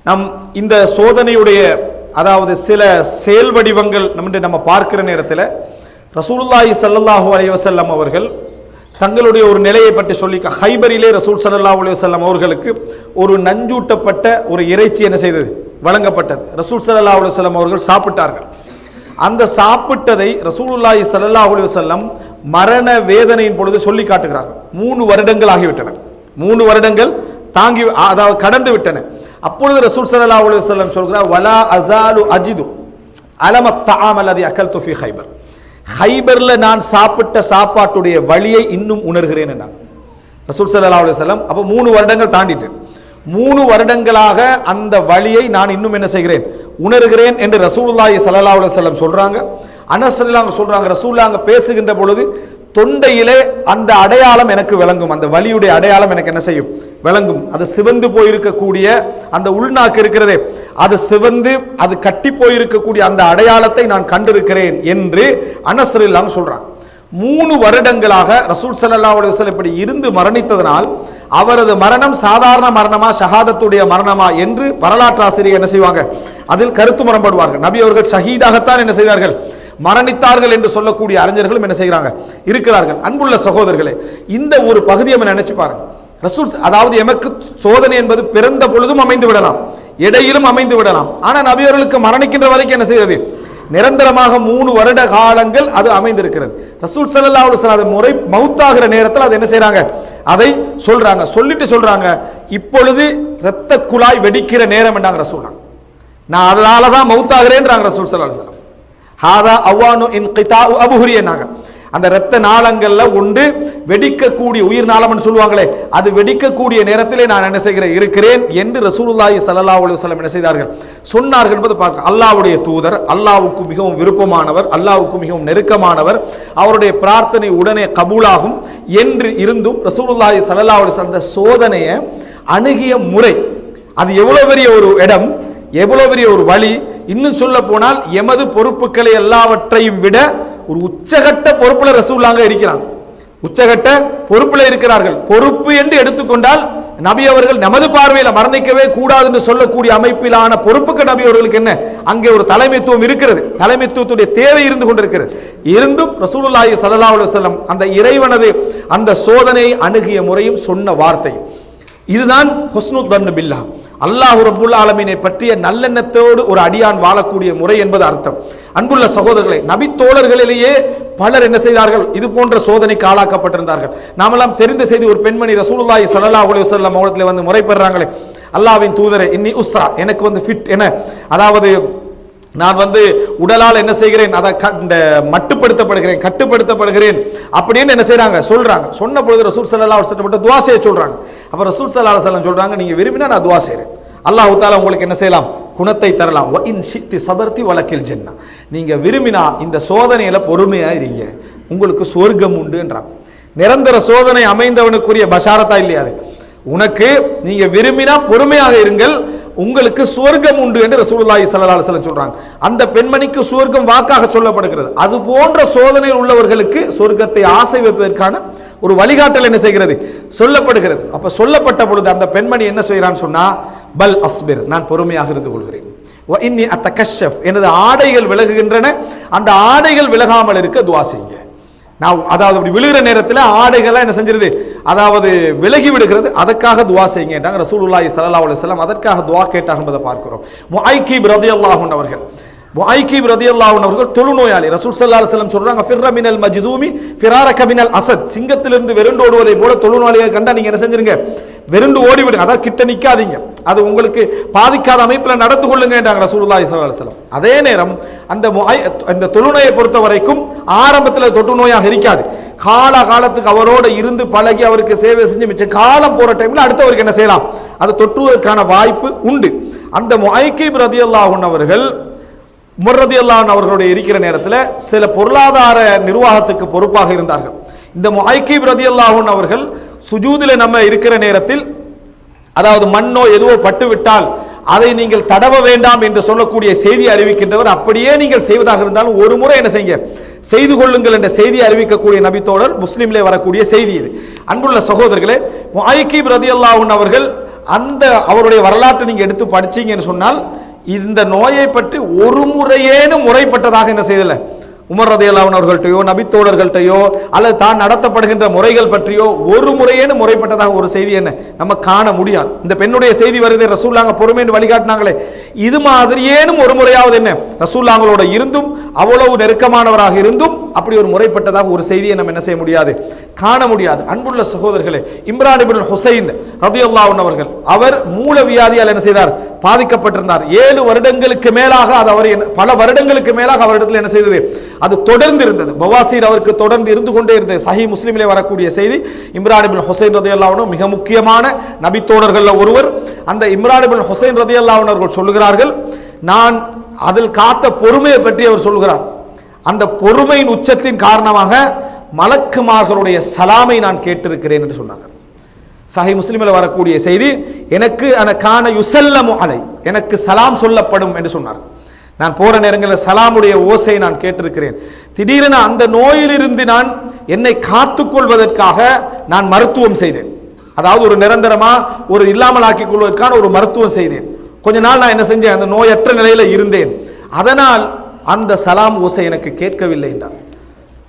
நம் இந்த சோதனையுடைய அதாவது சில செயல் வடிவங்கள் நம்ம பார்க்கிற நேரத்தில் ரசூலுல்லாஹி ஸல்லல்லாஹு அலைஹி வஸல்லம் அவர்கள் தங்களுடைய ஒரு நிலையை பற்றி சொல்லி ஹைபரிலே ரசூல் ஸல்லல்லாஹு அலைஹி வஸல்லம் அவர்களுக்கு ஒரு நஞ்சூட்டப்பட்ட ஒரு இறைச்சி என்ன செய்தது, வழங்கப்பட்டது. ரசூல் ஸல்லல்லாஹு அலைஹி வஸல்லம் அவர்கள் சாப்பிட்டார்கள். அந்த சாப்பிட்டதை ரசூலுல்லாஹி ஸல்லல்லாஹு அலைஹி வஸல்லம் மரண வேதனையின் பொழுது சொல்லி காட்டுகிறார்கள். 3 வருடங்கள் ஆகிவிட்டன, 3 வருடங்கள் தாங்கி அதாவது கடந்து விட்டன. அப்பொழுது ரசூல் ஸல்லல்லாஹு அலைஹி வஸல்லம் சொல்கிறார், வலா அஸாலு அஜிது அலம தஆம் அல்லதி அகல்து ஃபீ ஹைபர். ஹைபர்ல நான் சாப்பிட்ட சாப்பாட்டுடைய வழியை இன்னும் உணர்கிறேன் என்றார் ரசூல் ஸல்லல்லாஹு அலைஹி வஸல்லம். அப்போ 3 வருடங்கள் தாண்டிட்டு 3 வருடங்களாக அந்த வழியை நான் இன்னும் என்ன செய்கிறேன், உணர்கிறேன் என்று ரசூலுல்லாஹி ஸல்லல்லாஹு அலைஹி வஸல்லம் சொல்றாங்க. அனஸ் ரலியல்லாஹு சொல்றாங்க, ரசூலுல்லாஹ் பேசுகின்ற பொழுது தொண்டையிலே அந்த அடையாளம் எனக்கு விளங்கும், அந்த வலியுடைய அடையாளம் எனக்கு என்ன செய்யும், விளங்கும். அது சிவந்து போயிருக்கக்கூடிய அந்த உள்நாக்கு இருக்கிறதே, அது சிவந்து அது கட்டி போயிருக்கக்கூடிய அந்த அடையாளத்தை நான் கண்டிருக்கிறேன் என்று அனஸ் ரலியல்லாஹு சொல்றாங்க. 3 வருடங்களாக ரசூல் ஸல்லல்லாஹு அலைஹி வஸல்லம் இப்படி இருந்து மரணித்ததனால் அவரது மரணம் சாதாரண மரணமா ஷஹாதத்துடைய மரணமா என்று வரலாற்று ஆசிரியர் என்ன செய்வாங்க, அதில் கருத்து முரண்படுவார்கள். நபி அவர்கள் ஷஹீதாகத்தான் என்ன செய்தார்கள், மரணித்தார்கள் என்று சொல்லக்கூடிய அறிஞர்களும் என்ன செய்கிறாங்க, இருக்கிறார்கள். அன்புள்ள சகோதரர்களே, இந்த ஒரு பகுதியை நினைச்சு பாருங்க. ரசூல் அதாவது எமக்கு சோதனை என்பது பிறந்த பொழுதும் அமைந்து விடலாம், இடையிலும் அமைந்து விடலாம். ஆனா நபி அவர்களுக்கு மரணிக்கின்ற வரைக்கும் என்ன செய்வது, நிரந்தரமாக 3 வருட காலங்கள் அது அமைந்திருக்கிறது. ரசூல் ஸல்லல்லாஹு அலைஹி வஸல்லம் முறை மௌத்தாகிற நேரத்தில் அது என்ன செய்றாங்க, அதை சொல்றாங்க. சொல்லிட்டு சொல்றாங்க, இப்பொழுது இரத்த குழாய் வெடிக்கிற நேரம் என்றாங்க ரசூல். நான் அதனால தான் மௌத்தாகிறேன்றாங்க ரசூல் ஸல்லல்லாஹு அலைஹி வஸல்லம். ஹாதா அவானு இன்கிதாஉ அபுஹுரி என்னாங்க, அந்த இரத்த நாளங்கள்ல உண்டு வெடிக்கக்கூடிய உயிர் நாளம்னு சொல்லுவாங்களே, அது வெடிக்கக்கூடிய நேரத்திலே நான் என்ன செய்கிறேன் இருக்கிறேன் என்று ரசூலுல்லாஹி ஸல்லல்லாஹு அலைஹி வஸல்லம் என்ன செய்தார்கள், சொன்னார்கள் என்பது பார்க்க. அல்லாஹ்வுடைய தூதர், அல்லாஹ்வுக்கு மிகவும் விருப்பமானவர், அல்லாஹ்வுக்கு மிகவும் நெருக்கமானவர், அவருடைய பிரார்த்தனை உடனே கபூலாகும் என்று இருந்தும் ரசூலுல்லாஹி ஸல்லல்லாஹு அலைஹி வஸல்லம் அந்த சோதனையை அணுகிய முறை, அது எவ்வளவு பெரிய ஒரு இடம், எவ்வளவு பெரிய ஒரு வழி. இன்னும் சொல்ல போனால் எமது பொறுப்புகளை எல்லாவற்றையும் விட ஒரு உச்சகட்ட பொறுப்புல ரசூலுல்லாஹ் இருக்கிறாங்க, உச்சகட்ட பொறுப்புல இருக்கிறார்கள். பொறுப்பு என்று எடுத்துக்கொண்டால் நபி அவர்கள் நமது பார்வையில மரணிக்கவே கூடாது என்று சொல்லக்கூடிய அமைப்பிலான பொறுப்புக்கு நபி அவர்களுக்கு என்ன, அங்கே ஒரு தலைமைத்துவம் இருக்கிறது, தலைமைத்துவத்துடைய தேவை இருந்து கொண்டிருக்கிறது. இருந்தும் ரசூலுல்லாஹி ஸல்லல்லாஹு அலைஹி வஸல்லம் அந்த இறைவனது அந்த சோதனையை அணுகிய முறையும் சொன்ன வார்த்தை இதுதான் ஹுஸ்னுல் தன் பில்லாஹ், அல்லாஹ் ரப்புல் ஆலமீனை பற்றிய நல்லெண்ணத்தோடு ஒரு அடியான் வாழக்கூடிய முறை என்பது அர்த்தம். அன்புள்ள சகோதரர்களை, நபி தோழர்களிலேயே பலர் என்ன செய்தார்கள், இது போன்ற சோதனைக்கு ஆளாக்கப்பட்டிருந்தார்கள். நாமெல்லாம் தெரிந்த செய்தி, ஒரு பெண்மணி ரசூலுல்லாஹி ஸல்லல்லாஹு அலைஹி வஸல்லம் அவர்களை வந்து முறைப்படுறாங்களே, அல்லாஹ்வின் தூதரே இன்னி உஸ்ரா, எனக்கு வந்து ஃபிட் என, அதாவது நான் வந்து உடலால் என்ன செய்கிறேன், அதை மட்டுப்படுத்தப்படுகிறேன், கட்டுப்படுத்தப்படுகிறேன் அப்படின்னு என்ன செய்றாங்க, சொல்றாங்க. சொன்ன பொழுது ரசூல் ஸல்லல்லாஹு அலைஹி வஸல்லம் துஆ செய்ய சொல்றாங்க. அப்ப ரசூல் ஸல்லல்லாஹு அலைஹி வஸல்லம் சொல்றாங்க, நீங்க விரும்பினா நான் துஆ செய்றேன், அல்லாஹ் தஆலா உங்களுக்கு என்ன செய்யலாம், குணத்தை தரலாம். வ இன் ஷித்தி சபர்தி வலக்கில் ஜன்னா, நீங்க விரும்பினா இந்த சோதனையில பொறுமையா இருங்க, உங்களுக்கு சொர்க்கம் உண்டு என்றாங்க. நிரந்தர சோதனை அமைந்தவனுக்குரிய பஷாரத்தா இல்லையா அது, உனக்கு நீங்க விரும்பினா பொறுமையாக இருங்கள், உங்களுக்கு சுவர்க்கம் உண்டு என்று ரசூலுல்லாஹி ஸல்லல்லாஹு அலைஹி வஸல்லம் சொல்றாங்க. அந்த பெண்மணிக்கு சுவர்க்கம் வாக்காக சொல்லப்படுகிறது. அது போன்ற சோதனையில் உள்ளவர்களுக்கு சொர்க்கத்தை ஆசை வைப்பதற்கான ஒரு வழிகாட்டல் என்ன செய்கிறது, சொல்லப்படுகிறது. அப்ப சொல்லப்பட்ட பொழுது அந்த பெண்மணி என்ன செய்யறான்னு சொன்னா, பல் அஸ்பிர், நான் பொறுமையாக இருந்து கொள்கிறேன். வ இன்னி அத்தகஷஃப், எனது ஆடைகள் விலகுகின்றன, அந்த ஆடைகள் விலகாமல் இருக்க துஆ செய்யுங்க. நான் அதாவது அப்படி விழுகிற நேரத்தில் ஆடைகளை என்ன செஞ்சிருது, அதாவது விலகி விடுகிறது, அதற்காக துஆ செய்யுங்க என்றாங்க ரசூலுல்லாஹி ஸல்லல்லாஹு அலைஹி வஸல்லம். அதற்காக துஆ கேட்டாங்க என்பதை பார்க்கிறோம். முஐகிப் ரலியல்லாஹு அன்ஹு அவர்கள், முஐகிப் ரலியல்லாஹு அன்ஹு அவர்கள் தொழுநோயாளி. ரசூல் ஸல்லல்லாஹு அலைஹி வஸல்லம் சொல்றாங்க, ஃபிர்ர மினல் மஜ்தூமி ஃபிராரக மினல் அஸத், சிங்கத்திலிருந்து வெருண்டு ஓடுவதை போல தொழுநோயாளியை கண்டா நீங்க என்ன செஞ்சிருங்க, வெருண்டு ஓடி விடுங்க, அதாவது கிட்ட நிக்காதீங்க, அது உங்களுக்கு பாதிக்காத அமைப்பில் நடந்து கொள்ளுங்க என்றாங்க ரசூலுல்லாஹி ஸல்லல்லாஹு அலைஹி வஸல்லம். அதே நேரம் அந்த தொழுநோயை பொறுத்த வரைக்கும் ஆரம்பத்தில் தொற்று நோயாக இருக்காது, காலத்துக்கு அவரோட இருந்து பழகி அவருக்கு சேவை செஞ்சு மிச்ச காலம் போற டைம்ல அடுத்தவருக்கு என்ன செய்யலாம், அது தொற்றுவதற்கான வாய்ப்பு உண்டு. அந்த முஐகிப் ரலியல்லாஹு அன்ஹு அவர்கள், உமர் ரலியல்லாஹு அன்ஹு அவர்களுடைய இருக்கிற நேரத்தில் சில பொருளாதார நிர்வாகத்துக்கு பொறுப்பாக இருந்தார்கள். இந்த முஐகிப் ரலியல்லாஹு அன்ஹு அவர்கள் சுஜூதில் நம்ம இருக்கிற நேரத்தில், அதாவது மண்ணோ எதுவோ பட்டு விட்டால் அதை நீங்கள் தடவ வேண்டாம் என்று சொல்லக்கூடிய செய்தி அறிவிக்கின்றவர், அப்படியே நீங்கள் செய்வதாக இருந்தாலும் ஒரு முறை என்ன செய்யுங்க, செய்து கொள்ளுங்கள் என்ற செய்தி அறிவிக்கக்கூடிய நபித்தோழர் முஸ்லிம்லே வரக்கூடிய செய்தி இது. அன்புள்ள சகோதரர்களே, முஐகிப் ரலியல்லாஹு அன்ஹு அவர்கள் அந்த அவருடைய வரலாற்றை நீங்க எடுத்து படிச்சீங்கன்னு சொன்னால் இந்த நோயை பற்றி ஒரு முறையேனும் முறைப்பட்டதாக என்ன செய்யல உமர் ரலியல்லாஹு அன்ஹு அவர்கள்ட்டயோ நபித்தோழர்கள்ட்டயோ அல்லது தான் நடத்தப்படுகின்ற முறைகள் பற்றியோ ஒரு முறையேனும் முறைப்பட்டதாக ஒரு செய்தி என்ன நம்ம காண முடியாது. இந்த பெண்ணுடைய செய்தி வருது, ரசூலுல்லாஹ் பொறுமைன்னு வழிகாட்டினாங்களே, இது மாதிரியேனும் ஒரு முறையாவது என்ன ரசூலுல்லாஹ்களோட இருந்தும் அவ்வளவு நெருக்கமானவராக இருந்தும் அப்படி ஒரு முறைப்பட்டதாக ஒரு செய்தியை நம்ம என்ன செய்ய முடியாது, காண முடியாது. அன்புள்ள சகோதரர்களே, இம்ரான் இப்னு ஹுசைன் ரலியல்லாஹு அன்ஹு அவர்கள் அவர் மூல வியாதியால் என்ன செய்தார், பாதிக்கப்பட்டிருந்தார். 7 வருடங்களுக்கு மேலாக அது அவர் பல வருடங்களுக்கு மேலாக அவரிடத்தில் என்ன செய்தது, அது தொடர்ந்து இருந்தது. பவாசீர் அவருக்கு தொடர்ந்து இருந்து கொண்டே இருந்தது. சஹீஹ் முஸ்லிமிலே வரக்கூடிய செய்தி, இம்ரான் இப்னு ஹுசைன் ரலியல்லாஹு அன்ஹு மிக முக்கியமான நபித்தோழர்கள்ல ஒருவர். அந்த இம்ரான் இப்னு ஹுசைன் ரலியல்லாஹு அன்ஹு அவர்கள் சொல்லுகிறார்கள், நான் அதில் காத்த பொறுமையை பற்றி அவர் சொல்லுகிறார். அந்த பொறுமையின் உச்சத்தின் காரணமாக மலக்குமார்களுடைய சலாமை நான் கேட்டிருக்கிறேன் என்று சொன்னார்கள். சஹீஹ் முஸ்லிமில் வரக்கூடிய செய்தி, எனக்கு கான யுஸல்லமு அலை, எனக்கு சலாம் சொல்லப்படும் என்று சொன்னார். நான் போற நேரங்களில் சலாமுடைய ஓசையை நான் கேட்டிருக்கிறேன். திடீரென அந்த நோயிலிருந்து நான் என்னை காத்துக் கொள்வதற்காக நான் மருத்துவம் செய்தேன். அதாவது ஒரு நிரந்தரமா ஒரு இல்லாமல் ஆக்கிக் கொள்வதற்கான ஒரு மருத்துவம் செய்தேன். கொஞ்ச நாள் நான் என்ன செஞ்சேன், அந்த நோயற்ற நிலையில இருந்தேன். அதனால் அந்த சலாம் ஓசை எனக்கு கேட்கவில்லை என்றார்.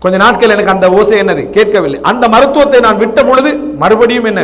கொஞ்ச நாட்கள் எனக்கு அந்த ஓசை என்னது கேட்கவில்லை. அந்த மருத்துவத்தை நான் விட்ட பொழுது மறுபடியும் என்ன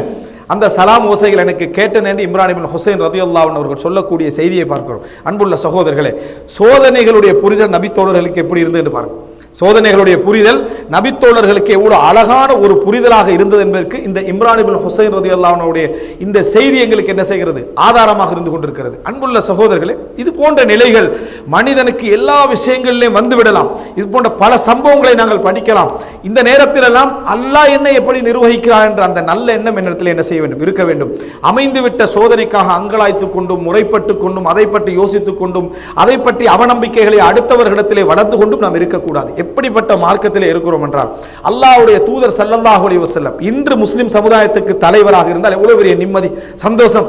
அந்த சலாம் ஓசைகள் எனக்கு கேட்டேன் என்று இம்ரான் இப்னு ஹுசைன் ரலியல்லாஹு அன்ஹு அவர்கள் சொல்லக்கூடிய செய்தியை பார்க்கிறோம். அன்புள்ள சகோதரர்களே, சோதனைகளுடைய புரிதல் நபித்தோழர்களுக்கு எப்படி இருந்தது என்று பாருங்கள். சோதனைகளுடைய புரிதல் நபித்தோழர்களுக்கு எவ்வளவு அழகான ஒரு புரிதலாக இருந்தது என்பதற்கு இந்த இம்ரான் இப்னு ஹுசைன் ரலியல்லாஹு அன்ஹுடைய இந்த செய்தி எங்களுக்கு என்ன செய்கிறது, ஆதாரமாக இருந்து கொண்டிருக்கிறது. அன்புள்ள சகோதரர்களே, இது போன்ற நிலைகள் மனிதனுக்கு எல்லா விஷயங்களிலும் வந்துவிடலாம். இது போன்ற பல சம்பவங்களை நாங்கள் படிக்கலாம். இந்த நேரத்தில் எல்லாம் அல்லாஹ் என்னை எப்படி நிர்வகிக்கிறார் என்ற அந்த நல்ல எண்ணம் என்னிடத்தில் என்ன செய்ய வேண்டும், இருக்க வேண்டும். அமைந்துவிட்ட சோதனைக்காக அங்கலாய்த்துக் கொண்டும் முறைப்பட்டு கொண்டும் அதை பற்றி யோசித்துக் கொண்டும் அதை பற்றி அவநம்பிக்கைகளை அடுத்தவர்களிடத்திலே வளர்ந்து கொண்டும் நாம் இருக்கக்கூடாது. எப்படிப்பட்ட மார்க்கத்திலே இருக்கிறோம் என்றால், அல்லாஹ்வுடைய தூதர் ஸல்லல்லாஹு அலைஹி வஸல்லம் இன்று முஸ்லிம் சமுதாயத்துக்கு தலைவராக இருந்தால் எவ்வளவு பெரிய நிம்மதி, சந்தோஷம்.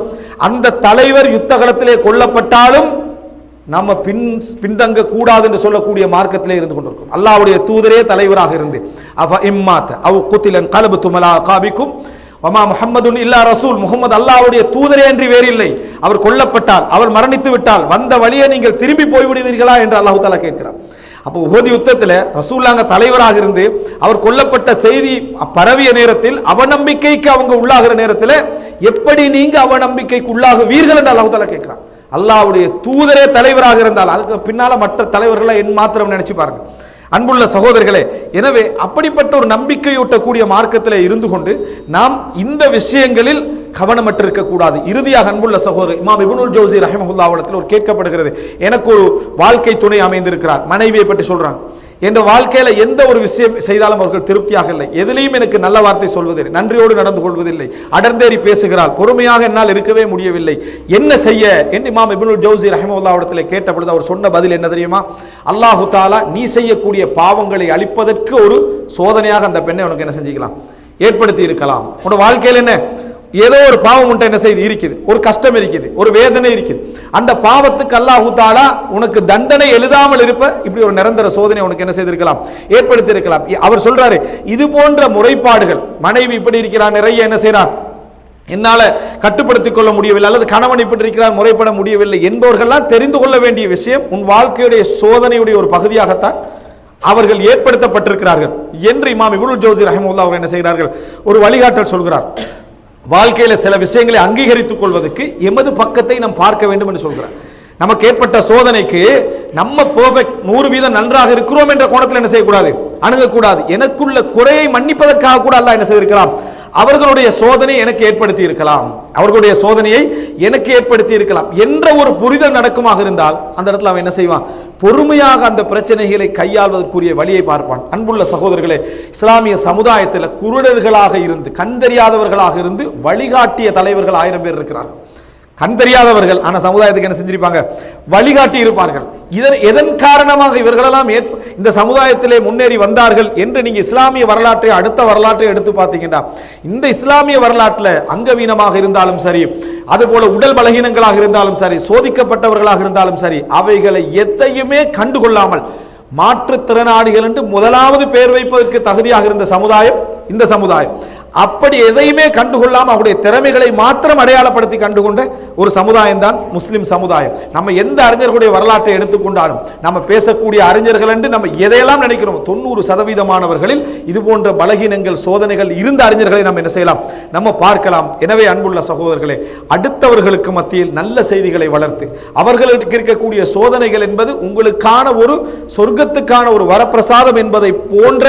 அந்த தலைவர் யுத்த களத்திலே கொல்லப்பட்டாலும் நம்ம பின்தங்க கூடாது என்று சொல்லக்கூடிய மார்க்கத்திலே இருந்து கொண்டிருக்கும். அல்லாஹ்வுடைய தூதரே தலைவராக இருந்து அஃப இம்மாத அவ் குத்திலன் கலபத்தும் அலா அகாபிக்கும் வமா முஹம்மதுன் இல்லா ரசூல், முஹம்மது அல்லாஹ்வுடைய தூதரே என்று வேறில்லை. அவர் கொல்லப்பட்டால், அவர் மரணித்து விட்டால் வந்த வழியை நீங்கள் திரும்பி போய்விடுவீர்களா என்று அல்லாஹ் தஆலா கேட்கிறார். அப்போ உஹது யுத்தத்தில் ரசூலுல்லாஹ் தலைவராக இருந்து அவர் கொல்லப்பட்ட செய்தி பரவிய நேரத்தில் அவநம்பிக்கைக்கு அவங்க உள்ளாகிற நேரத்தில் எப்படி நீங்க அவநம்பிக்கைக்கு உள்ளாகுவீர்கள் என்று அல்லாஹ் தஆலா கேட்கிறார். அல்லாஹ்வுடைய தூதரே தலைவராக இருந்தால் அதுக்கு பின்னால மற்ற தலைவர்களை என் மாத்திரம் நினைச்சு பாருங்க. அன்புள்ள சகோதரர்களே, எனவே அப்படிப்பட்ட ஒரு நம்பிக்கையூட்டக்கூடிய மார்க்கத்தில் இருந்து கொண்டு நாம் இந்த விஷயங்களில் கவனமற்று கூடாது. இறுதியாக அன்புள்ள சகோதரர் இமாம் இப்னுல் ஜௌசி ரஹிமஹுல்லாஹ் இடத்தில் ஒரு கேட்கப்படுகிறது, எனக்கு ஒரு வாழ்க்கை துணை அமைந்திருக்கிறார், மனைவியை பற்றி சொல்றாங்க. என்ற வாழ்க்கையில எந்த ஒரு விஷயம் செய்தாலும் அவர்கள் திருப்தியாக இல்லை, எதிலையும் எனக்கு நல்ல வார்த்தை சொல்வதில்லை, நன்றியோடு நடந்து கொள்வதில்லை, அடர்ந்தேறி பேசுகிறாள், பொறுமையாக என்னால் இருக்கவே முடியவில்லை, என்ன செய்ய என்று இமாம் இப்னுல் ஜௌசி ரஹிமஹுல்லாஹ் இடத்தில் கேட்ட பொழுது அவர் சொன்ன பதில் என்ன தெரியுமா, அல்லாஹு தஆலா நீ செய்யக்கூடிய பாவங்களை அழிப்பதற்கு ஒரு சோதனையாக அந்த பெண்ணை உனக்கு என்ன செஞ்சுக்கலாம், ஏற்படுத்தி இருக்கலாம். உன்னோட வாழ்க்கையில் என்ன ஏதோ ஒரு பாவம் உன்ட்ட என்ன செய்து இருக்குது, ஒரு கஷ்டம் இருக்குது, ஒரு வேதனை இருக்குது, அந்த பாவத்துக்கு அல்லாஹ் தஆலா உனக்கு தண்டனை எழுதாமல் இருப்ப இப்படி ஒரு நிரந்தர சோதனை உனக்கு என்ன செய்திருக்கலாம், ஏற்படுத்தி இருக்கலாம். அவர் சொல்றாரு, இது போன்ற முறைப்பாடுகள், மனைவி இப்படி இருக்கிறார், நிறைய என்ன செய்யறார், என்னால கட்டுப்படுத்திக் கொள்ள முடியவில்லை, அல்லது கணவன் இப்படி இருக்கிறார், முறைப்பட முடியவில்லை என்பவர்கள்லாம் தெரிந்து கொள்ள வேண்டிய விஷயம், உன் வாழ்க்கையுடைய சோதனையுடைய ஒரு பகுதியாகத்தான் அவர்கள் ஏற்படுத்தப்பட்டிருக்கிறார்கள் என்று இமாம் இப்னுல் ஜௌசி ரஹிமஹுல்லாஹ் அவர் என்ன செய்கிறார்கள், ஒரு வழிகாட்டல் சொல்கிறார். வாழ்க்கையில சில விஷயங்களை அங்கீகரித்துக் கொள்வதற்கு எமது பக்கத்தை நாம் பார்க்க வேண்டும் என்று சொல்கிறார். நமக்கு ஏற்பட்ட சோதனைக்கு நம்ம பெர்ஃபெக்ட் 100% நன்றாக இருக்கிறோம் என்ற கோணத்தில் என்ன செய்யக்கூடாது, அணுகக்கூடாது. எனக்குள்ள குறையை மன்னிப்பதற்காக கூட அல்லாஹ் என்ன செய்திருக்கலாம், அவர்களுடைய சோதனை எனக்கு ஏற்படுத்தி இருக்கலாம், அவர்களுடைய சோதனையை எனக்கு ஏற்படுத்தி இருக்கலாம் என்ற ஒரு புரிதல் நடக்குமாக இருந்தால் அந்த இடத்துல அவன் என்ன செய்வான், பொறுமையாக அந்த பிரச்சனைகளை கையாள்வதற்குரிய வழியை பார்ப்பான். அன்புள்ள சகோதரர்களே, இஸ்லாமிய சமுதாயத்தில் குருடர்களாக இருந்து கண்டறியாதவர்களாக இருந்து வழிகாட்டிய தலைவர்கள் 1000 பேர் இருக்கிறார்கள். கண் தெரியாதவர்கள், ஆனா சமுதாயத்துக்கு என்ன செஞ்சிருப்பாங்க, வழிகாட்டி இருப்பார்கள். எதன் காரணமாக இவர்களெல்லாம் இந்த சமுதாயத்திலே முன்னேறி வந்தார்கள் என்று நீங்க இஸ்லாமிய வரலாற்றை அடுத்த வரலாற்றை எடுத்து பார்த்தீங்கன்னா, இந்த இஸ்லாமிய வரலாற்றில் அங்கவீனமாக இருந்தாலும் சரி, அதுபோல உடல் பலகீனங்களாக இருந்தாலும் சரி, சோதிக்கப்பட்டவர்களாக இருந்தாலும் சரி, அவைகளை எதையுமே கண்டுகொள்ளாமல் மாற்றுத்திறனாளிகள் என்று முதலாவது பெயர் வைப்பதற்கு தகுதியாக இருந்த சமுதாயம் இந்த சமுதாயம். அப்படி எதையுமே கண்டுகொள்ளாம அவருடைய திறமைகளை மாத்திரம் அடையாளப்படுத்தி கண்டுகொண்ட ஒரு சமுதாயம் தான் முஸ்லிம் சமுதாயம். நம்ம எந்த அறிஞர்களுடைய வரலாற்றை எடுத்துக்கொண்டாலும், நம்ம பேசக்கூடிய அறிஞர்கள் என்று நம்ம எதையெல்லாம் நினைக்கிறோம், 90% இது போன்ற பலகீனங்கள் சோதனைகள் இருந்த அறிஞர்களை நம்ம என்ன செய்யலாம், நம்ம பார்க்கலாம். எனவே அன்புள்ள சகோதரர்களே, அடுத்தவர்களுக்கு மத்தியில் நல்ல செய்திகளை வளர்த்து அவர்களுக்கு இருக்கக்கூடிய சோதனைகள் என்பது உங்களுக்கான ஒரு சொர்க்கத்துக்கான ஒரு வரப்பிரசாதம் என்பதை போன்ற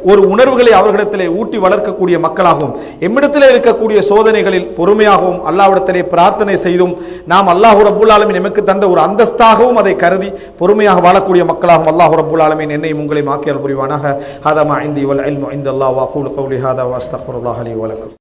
ஒரு உணர்வுகளை அவர்களிடத்திலே ஊட்டி வளர்க்கக்கூடிய மக்களாகவும், எம்மிடத்திலே இருக்கக்கூடிய சோதனைகளில் பொறுமையாகவும் அல்லாஹ்விடத்திலே பிரார்த்தனை செய்தும் நாம் அல்லாஹ் ரப்பல் ஆலமீன் நமக்கு தந்த ஒரு அந்தஸ்தாகவும் அதை கருதி பொறுமையாக வாழக்கூடிய மக்களாகவும் அல்லாஹ் ரப்பல் ஆலமீன் என்னையும் உங்களையும் ஆக்கியல் புரிவானாக. ஹதா மா இந்தி வல் இல்மு இந்தல்லாஹ் வ அகூலு கௌலி ஹதா வ அஸ்தக்ஃபிருல்லாஹ் லி வ லக்கும்.